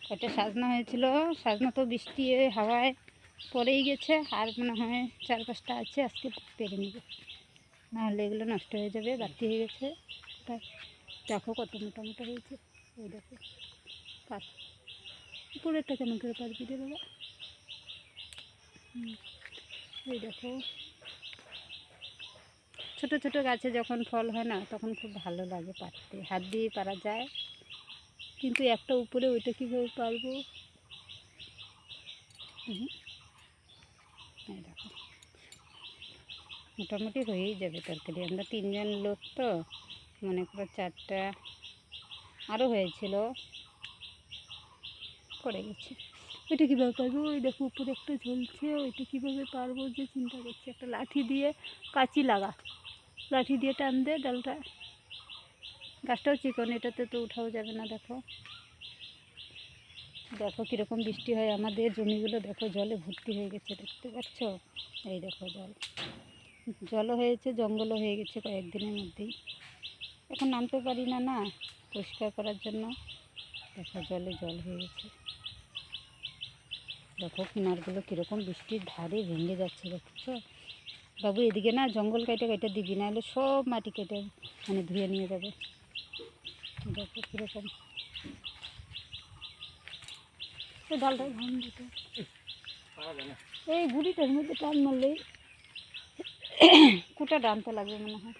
কয়টা সাজনা হয়েছিল, সাজনা তো বৃষ্টি হাওয়ায় পড়েই গেছে, আর মনে হয় 4-5টা আছে, আজকে পেরে নেবে, নাহলে এগুলো নষ্ট হয়ে যাবে, বাড়তি হয়ে গেছে। দেখো কত মোটা মোটা হয়েছে, ওই দেখো পার উপরেরটা কেমন করে পারবি রে বাবা। এই দেখো ছোট ছোট গাছে যখন ফল হয় না তখন খুব ভালো লাগে পারতে, হাত দিয়ে পারা যায়, কিন্তু একটা উপরে ওইটা কীভাবে পারবো। এই দেখো মোটামুটি হয়েই যাবে তরকারি, আমরা 3জন লোক তো, মনে করো 4টা আরও হয়েছিল, পড়ে গেছে। ওইটা কীভাবে পারবো, ওই দেখো উপরে একটা ঝুলছে, ওইটা কীভাবে পারবো যে চিন্তা করছি। একটা লাঠি দিয়ে কাঁচি লাগা, লাঠি দিয়ে টান দে ডালটা, গাছটাও চিকন, এটাতে তো উঠাও যাবে না। দেখো দেখো কীরকম বৃষ্টি হয়, আমাদের জমিগুলো দেখো জলে ভর্তি হয়ে গেছে, দেখতে পাচ্ছ। এই দেখো জলও হয়েছে, জঙ্গলও হয়ে গেছে কয়েকদিনের মধ্যেই। এখন নামতে পারি না না পরিষ্কার করার জন্য, দেখো জলে জল হয়ে গেছে। দেখো কিনারগুলো কীরকম বৃষ্টির ধারে ভেঙে যাচ্ছে, দেখছো বাবু। এদিকে না জঙ্গল কেটে কেটে দিবি, না হলে সব মাটি কেটে মানে ধুয়ে নিয়ে যাবে। দেখো কীরকম এই ডালটা ঘাম দিতে, এই গুড়িটার মধ্যে টান মারলেই কুটা টানতে লাগবে মনে হয়।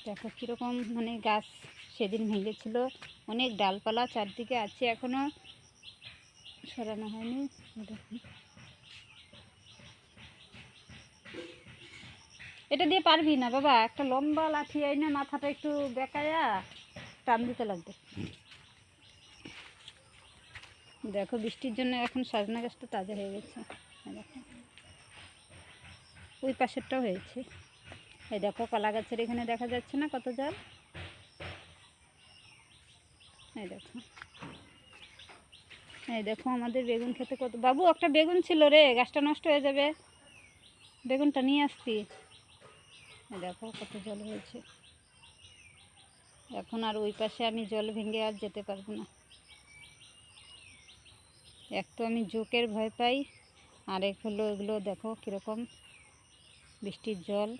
দেখো কীরকম মানে গাছ সেদিন ভেঙেছিল, অনেক ডালপালা চারদিকে আছে, এখনও সরানো হয়নি। দেখুন এটা দিয়ে পারবি না বাবা, একটা লম্বা লাঠি আইনে মাথাটা একটু বেঁকায়া টান দিতে লাগবে। দেখো বৃষ্টির জন্য এখন সজনা গাছটা তাজা হয়ে গেছে। দেখো ওই পাশেরটাও হয়েছে। এই দেখো কলা গাছের এখানে দেখা যাচ্ছে না কত জল। এই দেখো, এই দেখো আমাদের বেগুন খেতে কত, বাবু একটা বেগুন ছিল রে, গাছটা নষ্ট হয়ে যাবে, বেগুনটা নিয়ে আসছি। এই দেখো কত জল হয়েছে, এখন আর ওই পাশে আমি জল ভেঙে আর যেতে পারবো না। এক তো আমি জোকের ভয় পাই, আর এক হলো এগুলো দেখো কীরকম বৃষ্টির জল।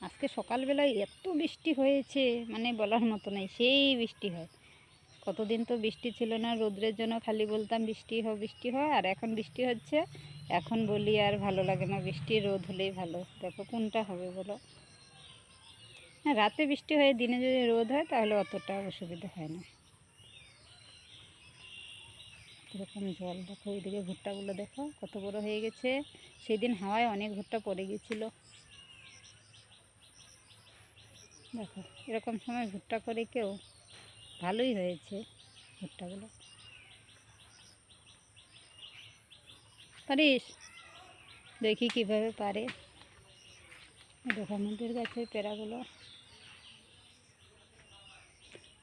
আজকে সকালবেলায় এত বৃষ্টি হয়েছে মানে বলার মতো নেই, সেই বৃষ্টি হয়। কতদিন তো বৃষ্টি ছিল না, রোদ্রের জন্য খালি বলতাম বৃষ্টি হয় বৃষ্টি হয়, আর এখন বৃষ্টি হচ্ছে, এখন বলি আর ভালো লাগে না, বৃষ্টি রোদ হলেই ভালো। দেখো কোনটা হবে বলো। হ্যাঁ রাতে বৃষ্টি হয়ে দিনে যদি রোদ হয় তাহলে অতটা অসুবিধা হয় না। কীরকম জল দেখো, ওইদিকে ভুট্টাগুলো দেখো কত বড় হয়ে গেছে, সেদিন হাওয়ায় অনেক ভুট্টা পড়ে গেছিলো। দেখো এরকম সময় ভুট্টা করে কেউ, ভালোই হয়েছে ভুট্টাগুলো। পারিস, দেখি কিভাবে পারে। দেখো আমাদের গাছের পেয়ারাগুলো,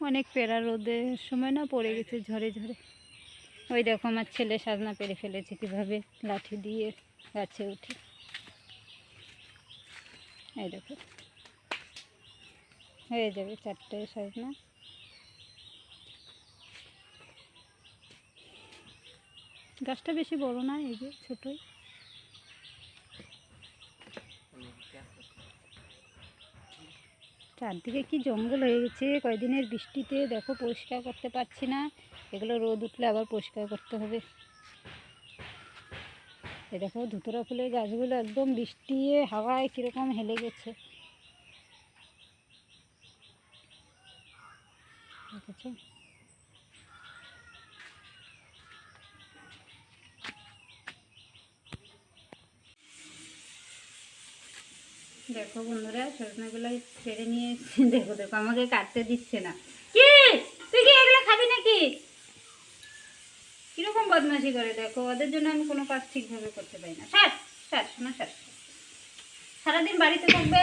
অনেক পেয়ারা রোদের সময় না পড়ে গেছে ঝরে ঝরে। ওই দেখো আমার ছেলে সাজনা পেরে ফেলেছে কিভাবে, লাঠি দিয়ে গাছে উঠে। এই দেখো হয়ে যাবে 4টে সাজনা। গাছটা বেশি বড় না, এই যে ছোটই। চারদিকে কি জঙ্গল হয়ে গেছে কয়দিনের বৃষ্টিতে, দেখো পরিষ্কার করতে পারছি না, এগুলো রোদ উঠলে আবার পরিষ্কার করতে হবে। এই দেখো ধুতরা ফুলের গাছগুলো একদম বৃষ্টি হাওয়ায় কীরকম হেলে গেছে, দেখেছো। দেখো বন্ধুরা সজনাগুলো ছেড়ে নিয়ে দেখো দেখো আমাকে কাটতে দিচ্ছে না। কি তুই কি এগুলো খাবি নাকি? কিরকম বদমাশি করে, দেখো ওদের জন্য আমি কোনো কাজ ঠিকভাবে করতে পারি না। স্যার স্যার শোনা স্যার, সারাদিন বাড়িতে থাকবে,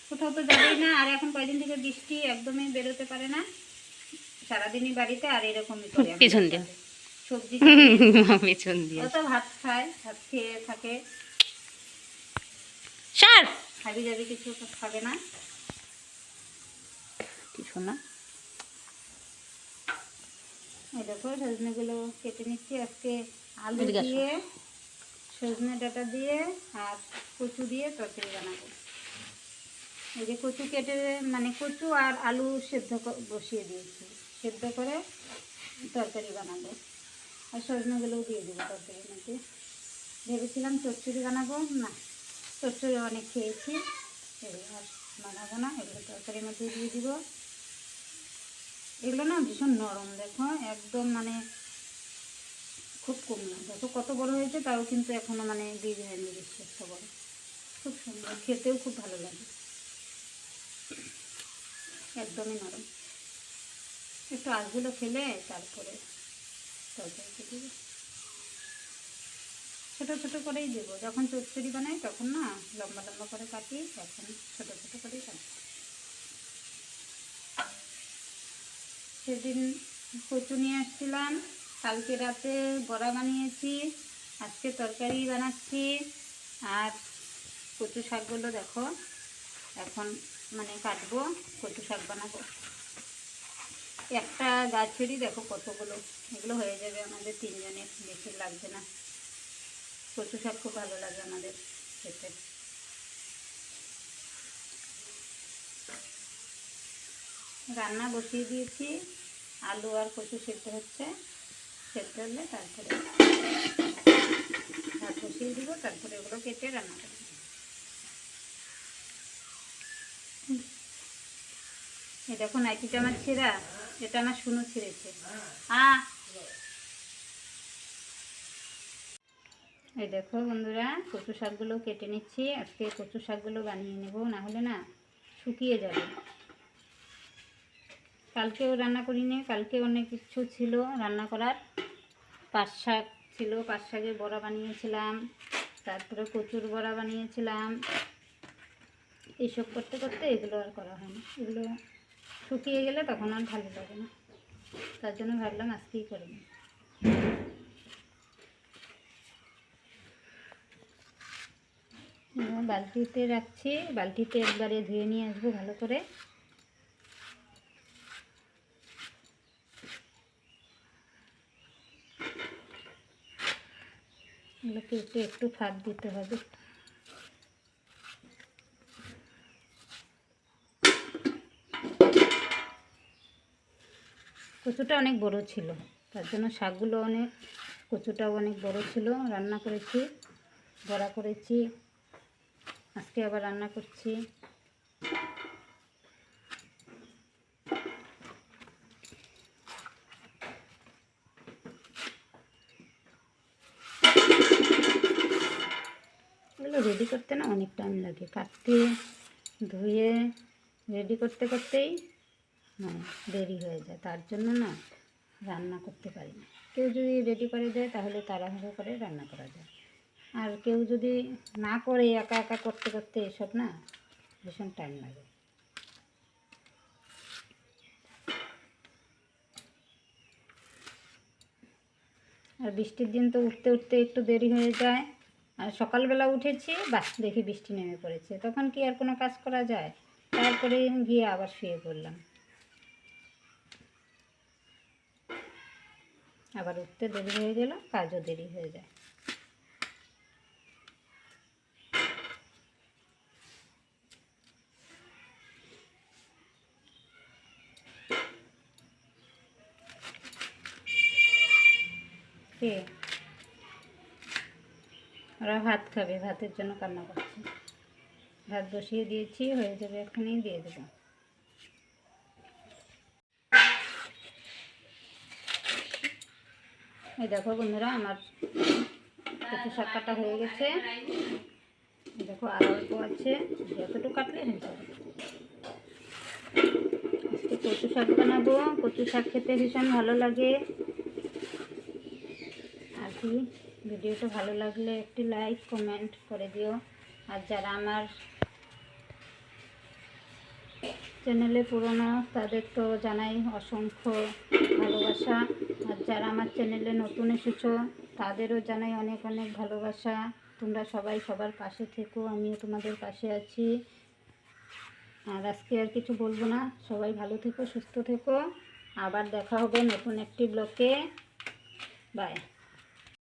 কোথাও তো যাবেই না, আর এখন কয়দিন থেকে বৃষ্টি, একদমই বেরোতে পারে না, সারাদিনই বাড়িতে, আর এরকমই করে পিছন দিয়ে সবজি পিছন দিয়ে, ও তো ভাত খায়, ভাত খেয়ে থাকে। স্যার খাবি যাবে কিছু তো খাবে না কিছু না। এই দেখো সজনেগুলো কেটে নিচ্ছি আজকে আলু দিয়ে সজনে ডাঁটা দিয়ে আর কচু দিয়ে তরকারি বানাবো। এই যে কচু কেটে মানে কচু আর আলু সেদ্ধ বসিয়ে দিয়েছি, সেদ্ধ করে তরকারি বানাবো। আর সজনেগুলোও দিয়ে দেবো তরকারির মধ্যে। ভেবেছিলাম চচ্চড়ি বানাবো, না চচ্চড়ি অনেক খেয়েছি, এগুলো আর বানাবো না, এগুলো তরকারির মধ্যে দিয়ে দিব। এগুলো না ভীষণ নরম, দেখো একদম মানে খুব কম না, দেখো কত বড় হয়েছে, তাও কিন্তু এখনো মানে বীজ হয়নি বেশি একটা বড়। খুব সুন্দর, খেতেও খুব ভালো লাগে, একদমই নরম। একটু আলগুলো ফেলে তারপরে তরকারিতে দেবো, ছোটো ছোটো করেই দেবো। যখন চচ্চড়ি বানাই তখন না লম্বা লম্বা করে কাটি, এখন ছোটো ছোটো করেই কাটি। সেদিন কচু নিয়ে আসছিলাম, কালকে রাতে বড়া বানিয়েছি, আজকে তরকারি বানাচ্ছি। আর কচু শাকগুলো দেখো এখন মানে কাটবো, কচু শাক বানাবো। একটা গাছেরই দেখো কতগুলো, এগুলো হয়ে যাবে আমাদের তিনজনের, বেশি লাগবে না। কচু শাক খুব ভালো লাগে আমাদের খেতে। রান্না বসিয়ে দিয়েছি, আলু আর কচু সেদ্ধ হচ্ছে, সেদ্ধ হলে তারপরে ভাত বসিয়ে দিব, তারপরে এগুলো কেটে রান্না করব। এই দেখো নাইটিটা আমার ছেঁড়া, এটা আমার শুনো ছিঁড়েছে। এই দেখো বন্ধুরা, কচু শাকগুলো কেটে নিচ্ছি। আজকে কচু শাকগুলো বানিয়ে নেব, না হলে না শুকিয়ে যাবে। কালকেও রান্না করিনি, কালকে অনেক কিছু ছিল রান্না করার। পাট শাক ছিল, পাট শাকের বড়া বানিয়েছিলাম, তারপরে কচুর বড়া বানিয়েছিলাম। এইসব করতে করতে এগুলো আর করা হয় না, এগুলো শুকিয়ে গেলে তখন আর ভালো লাগে না, তার জন্য ভাবলাম আজকেই করে নিই। বালতিতে রাখছি, বালতিতে একবারে ধুয়ে নিয়ে আসবো ভালো করে। এগুলোকে একটু ফাঁক দিতে হবে। কচুটা অনেক বড় ছিল, তার জন্য শাকগুলো অনেক, কচুটাও অনেক বড় ছিল। রান্না করেছি, বড়া করেছি, আজকে আবার রান্না করছি। এগুলো রেডি করতে না অনেক টাইম লাগে, কাটতে ধুয়ে রেডি করতে করতেই দেরি হয়ে যায়, তার জন্য না রান্না করতে পারি না। কেউ যদি রেডি করে দেয় তাহলে তাড়াহুড়ো করে রান্না করা যায়, আর কেউ যদি না করে একা একা করতে করতে এসব না ভীষণ টাইম লাগে। আর বৃষ্টির দিন তো উঠতে উঠতে একটু দেরি হয়ে যায়। আর সকালবেলা উঠেছি, বাস দেখি বৃষ্টি নেমে পড়েছে, তখন কি আর কোনো কাজ করা যায়? তারপরে গিয়ে আবার শুয়ে পড়লাম, আবার উঠতে দেরি হয়ে গেল, কাজও দেরি হয়ে যায়। ওরা ভাত খাবে, ভাতের জন্য কান্না করছে। ভাত বসিয়ে দিয়েছি, হয়ে যাবে, এখানেই দিয়ে দেবো। এই দেখো বন্ধুরা, আমার কচু শাক কাটা হয়ে গেছে। দেখো আর অল্প আছে, যতটুকু কাটলে হয়ে যাবে। আজকে কচু শাক বানাবো, কচু শাক খেতে ভীষণ ভালো লাগে। আর কি, ভিডিওটা ভালো লাগলে একটি লাইক কমেন্ট করে দিও। আর যারা আমার চ্যানেলে পুরনো তাদের তো জানাই অসংখ্য ভালোবাসা, আর যারা আমার চ্যানেলে নতুন এসেছো তাদেরও জানাই অনেক অনেক ভালোবাসা। তোমরা সবাই সবার পাশে থেকো, আমিও তোমাদের পাশে আছি। আর আজকে আর কিছু বলবো না, সবাই ভালো থেকো, সুস্থ থেকো। আবার দেখা হবে নতুন একটি ব্লগে। বাই।